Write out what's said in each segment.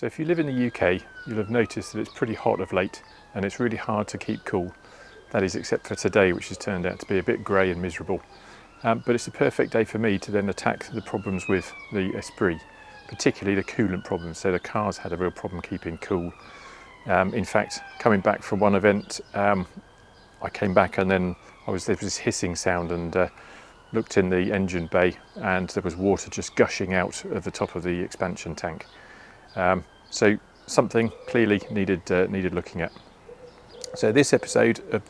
So if you live in the UK, you'll have noticed that it's pretty hot of late and it's really hard to keep cool. That is, except for today, which has turned out to be a bit grey and miserable. But it's a perfect day for me to then attack the problems with the Esprit, particularly the coolant problems. So the car's had a real problem keeping cool. In fact, coming back from one event, I came back and then there was this hissing sound, and looked in the engine bay and there was water just gushing out of the top of the expansion tank. So something clearly needed looking at. So this episode of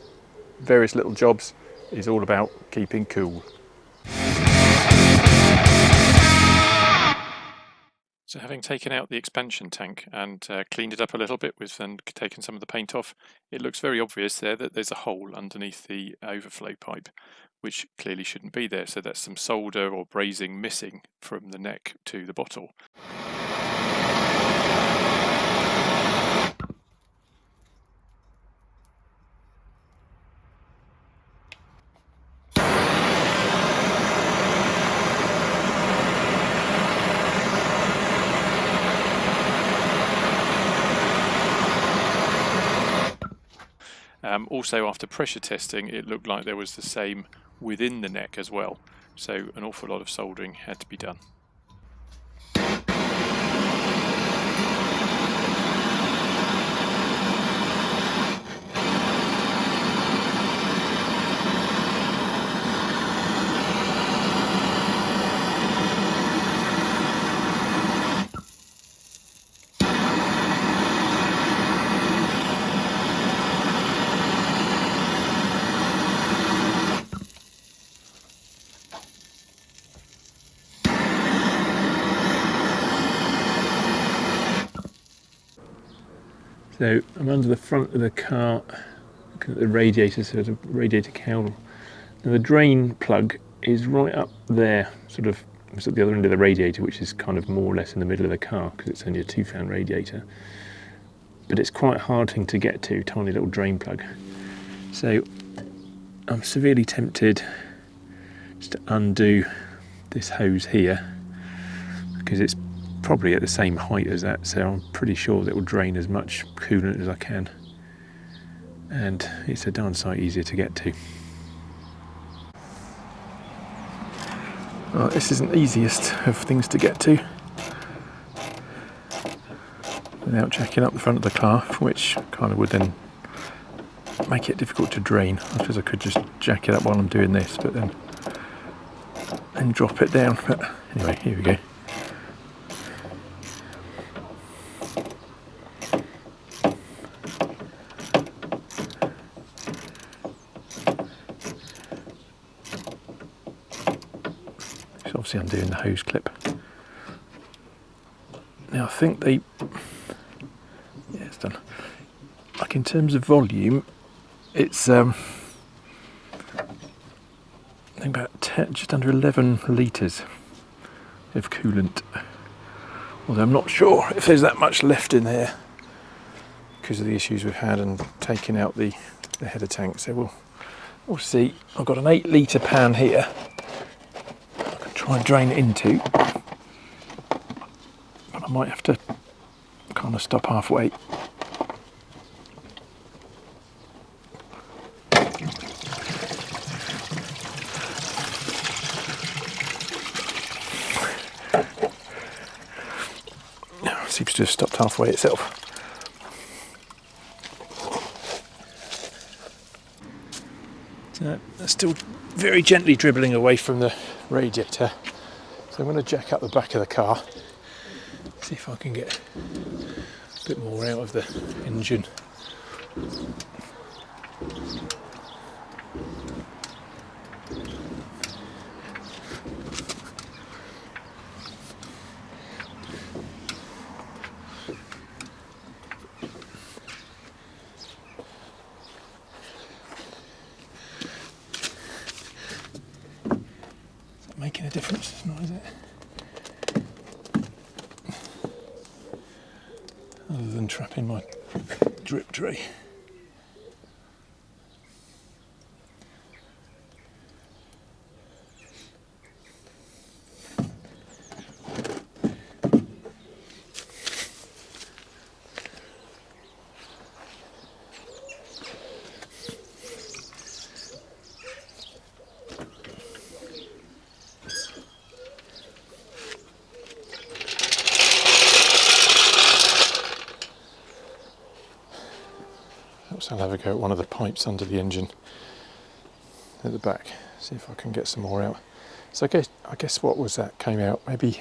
Various Little Jobs is all about keeping cool. So having taken out the expansion tank and cleaned it up a little bit and taken some of the paint off, it looks very obvious there that there's a hole underneath the overflow pipe, which clearly shouldn't be there. So that's some solder or brazing missing from the neck to the bottle. Also, after pressure testing, it looked like there was the same within the neck as well. So an awful lot of soldering had to be done. So I'm under the front of the car, looking at the radiator, so the radiator cowl. Now the drain plug is right up there, sort of it's at the other end of the radiator, which is kind of more or less in the middle of the car because it's only a 2-fan radiator. But it's quite a hard thing to get to, tiny little drain plug. So I'm severely tempted just to undo this hose here because it's probably at the same height as that, so I'm pretty sure that it will drain as much coolant as I can, and it's a darn sight easier to get to. Well, this isn't the easiest of things to get to without jacking up the front of the car, which kind of would then make it difficult to drain. I suppose I could just jack it up while I'm doing this, but then drop it down. But anyway, here we go. Obviously undoing the hose clip. Now I think it's done. Like in terms of volume, it's I think about just under 11 litres of coolant. Although I'm not sure if there's that much left in there because of the issues we've had and taking out the header tank. So we'll see. I've got an 8-litre pan here. Try and drain it into, but I might have to kind of stop halfway. Now it seems to have stopped halfway itself. So that's still very gently dribbling away from the radiator, so I'm going to jack up the back of the car, see if I can get a bit more out of the engine. Making a difference, it's not, is it? Other than trapping my drip tray. Perhaps I'll have a go at one of the pipes under the engine at the back, see if I can get some more out. So I guess what was that came out? Maybe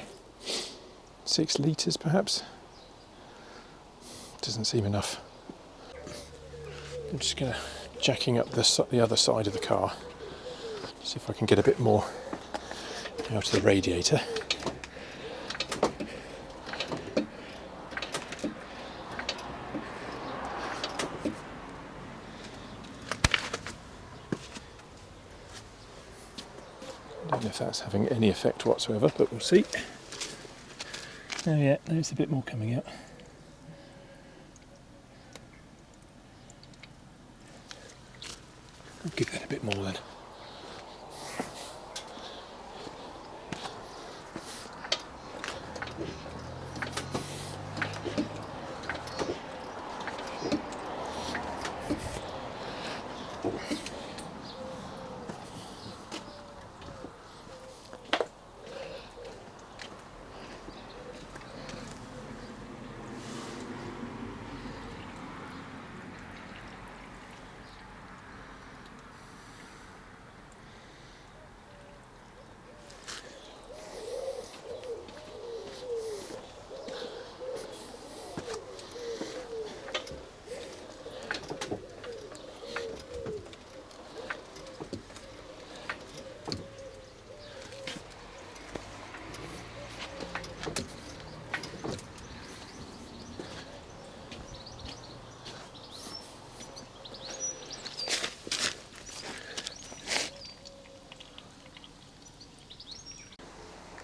6 litres perhaps? Doesn't seem enough. I'm just going to jacking up the other side of the car, see if I can get a bit more out of the radiator. I don't know if that's having any effect whatsoever, but we'll see. Oh yeah, there's a bit more coming out. I'll give that a bit more then.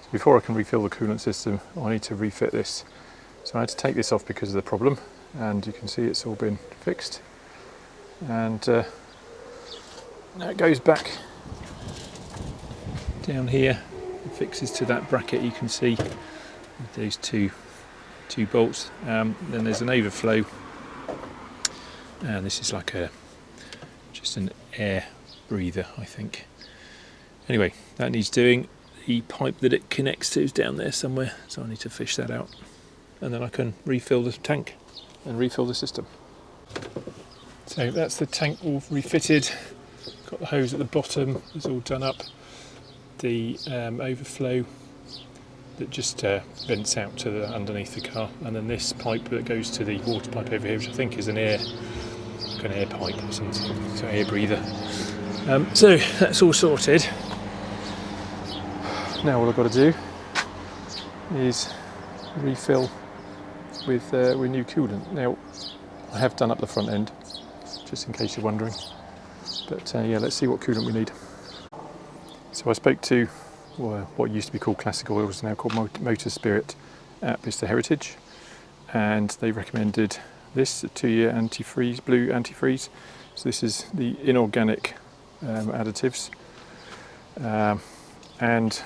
Before I can refill the coolant system, I need to refit this. So I had to take this off because of the problem, and you can see it's all been fixed. And now it goes back down here, it fixes to that bracket you can see with those two bolts. Then there's an overflow, and this is like just an air breather, I think. Anyway, that needs doing. The pipe that it connects to is down there somewhere, so I need to fish that out, and then I can refill the tank and refill the system. So that's the tank all refitted, got the hose at the bottom, it's all done up, the overflow that just vents out to the underneath the car, and then this pipe that goes to the water pipe over here, which I think is an air pipe or something, so air breather. So that's all sorted. Now all I've got to do is refill with new coolant. Now I have done up the front end, just in case you're wondering, but yeah, let's see what coolant we need. So I spoke to what used to be called Classic Oils, now called Lotus Esprit at Mr. Heritage, and they recommended this, a 2-year antifreeze, blue antifreeze. So this is the inorganic additives, and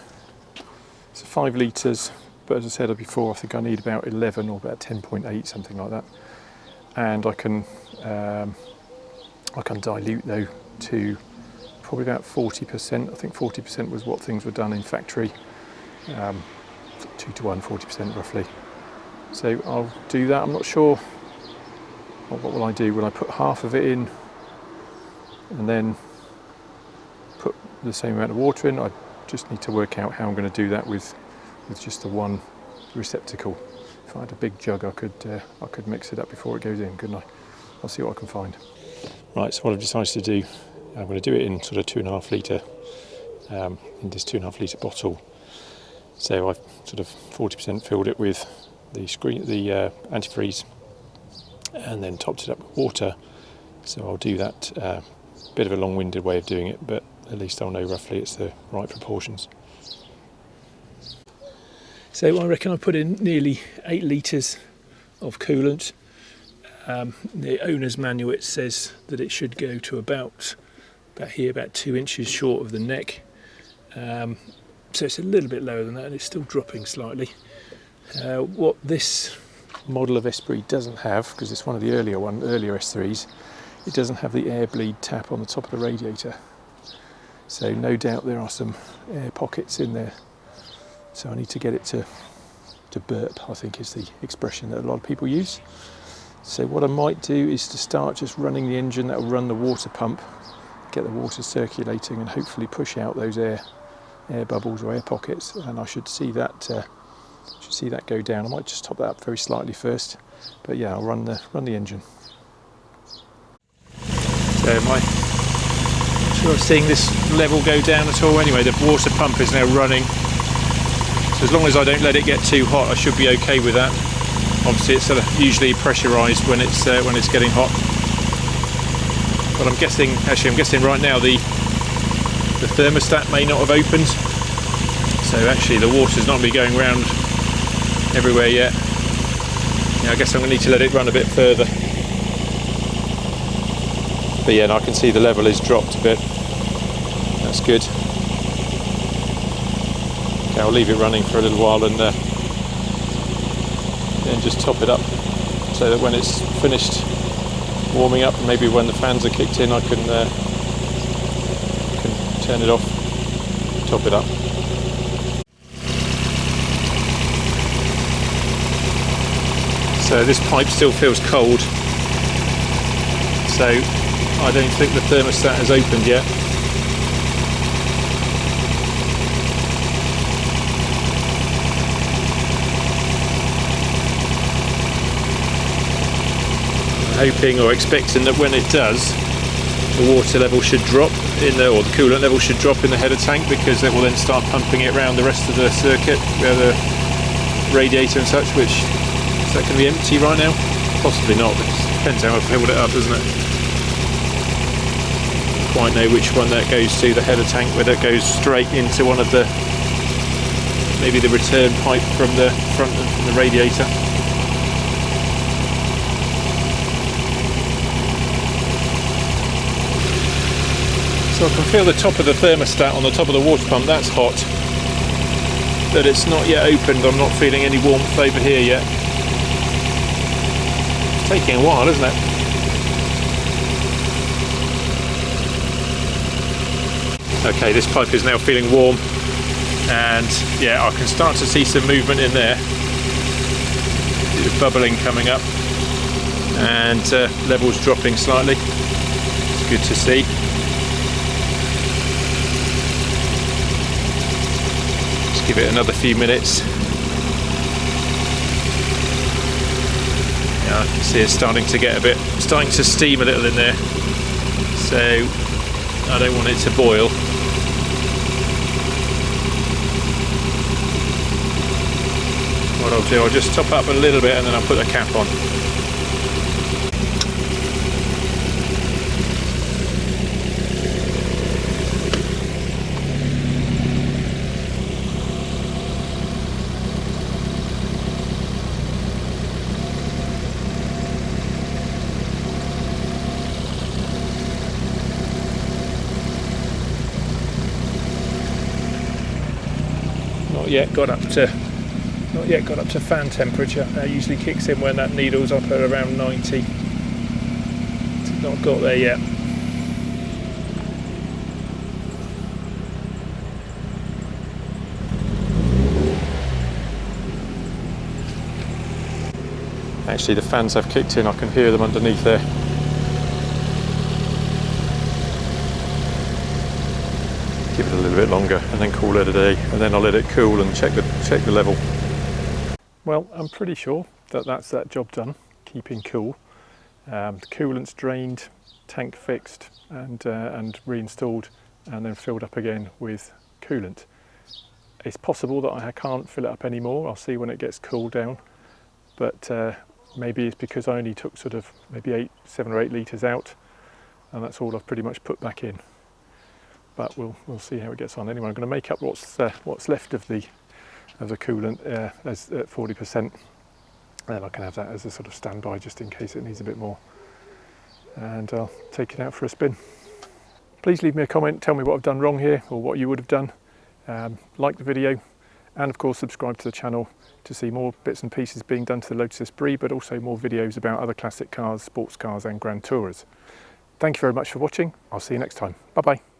it's 5 litres, but as I said before, I think I need about 11 or about 10.8, something like that. And I can dilute though to probably about 40%. I think 40% was what things were done in factory, 2 to 1, 40% roughly. So I'll do that. I'm not sure. What will I do? Will I put half of it in and then put the same amount of water in? I just need to work out how I'm going to do that with just the one receptacle. If I had a big jug, I could mix it up before it goes in, couldn't I? I'll see what I can find. Right, so what I've decided to do, I'm going to do it in sort of 2.5 litre, in this 2.5 litre bottle. So I've sort of 40% filled it with the antifreeze, and then topped it up with water. So I'll do that. Bit of a long-winded way of doing it, but at least I'll know roughly it's the right proportions. So I reckon I put in nearly 8 litres of coolant. The owner's manual, it says that it should go to about here, about 2 inches short of the neck. So it's a little bit lower than that, and it's still dropping slightly. What this model of Esprit doesn't have, because it's one of the earlier S3s, it doesn't have the air bleed tap on the top of the radiator. So no doubt there are some air pockets in there. So I need to get it to burp, I think is the expression that a lot of people use. So what I might do is to start just running the engine that will run the water pump, get the water circulating and hopefully push out those air bubbles or air pockets, and I should see that go down. I might just top that up very slightly first, but yeah, I'll run the engine. So am I sure of seeing this level go down at all? Anyway, the water pump is now running, so as long as I don't let it get too hot, I should be okay with that. Obviously, it's usually pressurised when it's getting hot. But I'm guessing right now the thermostat may not have opened, so actually the water's not going to be going round everywhere yet. Yeah, I guess I'm going to need to let it run a bit further. But yeah, and I can see the level is dropped a bit. That's good. Okay, I'll leave it running for a little while and then just top it up so that when it's finished warming up, and maybe when the fans are kicked in, I can turn it off, top it up. So this pipe still feels cold, so I don't think the thermostat has opened yet. Hoping or expecting that when it does, the water level should drop or the coolant level should drop in the header tank, because it will then start pumping it around the rest of the circuit, the radiator and such. Which is that going to be empty right now? Possibly not. It depends how I filled it up, doesn't it? Don't quite know which one that goes to, the header tank, whether it goes straight into one of the, maybe the return pipe from the front of the radiator. So I can feel the top of the thermostat on the top of the water pump. That's hot, but it's not yet opened. I'm not feeling any warmth over here yet. It's taking a while, isn't it? Okay, this pipe is now feeling warm, and yeah, I can start to see some movement in there. There's bubbling coming up, and levels dropping slightly. It's good to see. Give it another few minutes. Yeah, I can see it's starting to steam a little in there, so I don't want it to boil. What I'll do, I'll just top up a little bit and then I'll put the cap on. Not yet got up to fan temperature. That usually kicks in when that needle's up at around 90. It's not got there yet. Actually, the fans have kicked in. I can hear them underneath there. Give it a little bit longer and then call it a day, and then I'll let it cool and check the level. Well, I'm pretty sure that that's that job done, keeping cool. The coolant's drained, tank fixed and reinstalled, and then filled up again with coolant. It's possible that I can't fill it up anymore. I'll see when it gets cooled down, but maybe it's because I only took sort of maybe 7 or 8 litres out, and that's all I've pretty much put back in. But we'll see how it gets on. Anyway, I'm going to make up what's left of the coolant as at 40%, and I can have that as a sort of standby just in case it needs a bit more. And I'll take it out for a spin. Please leave me a comment, tell me what I've done wrong here or what you would have done. Like the video, and of course subscribe to the channel to see more bits and pieces being done to the Lotus Esprit, but also more videos about other classic cars, sports cars and Grand Tourers. Thank you very much for watching. I'll see you next time. Bye bye.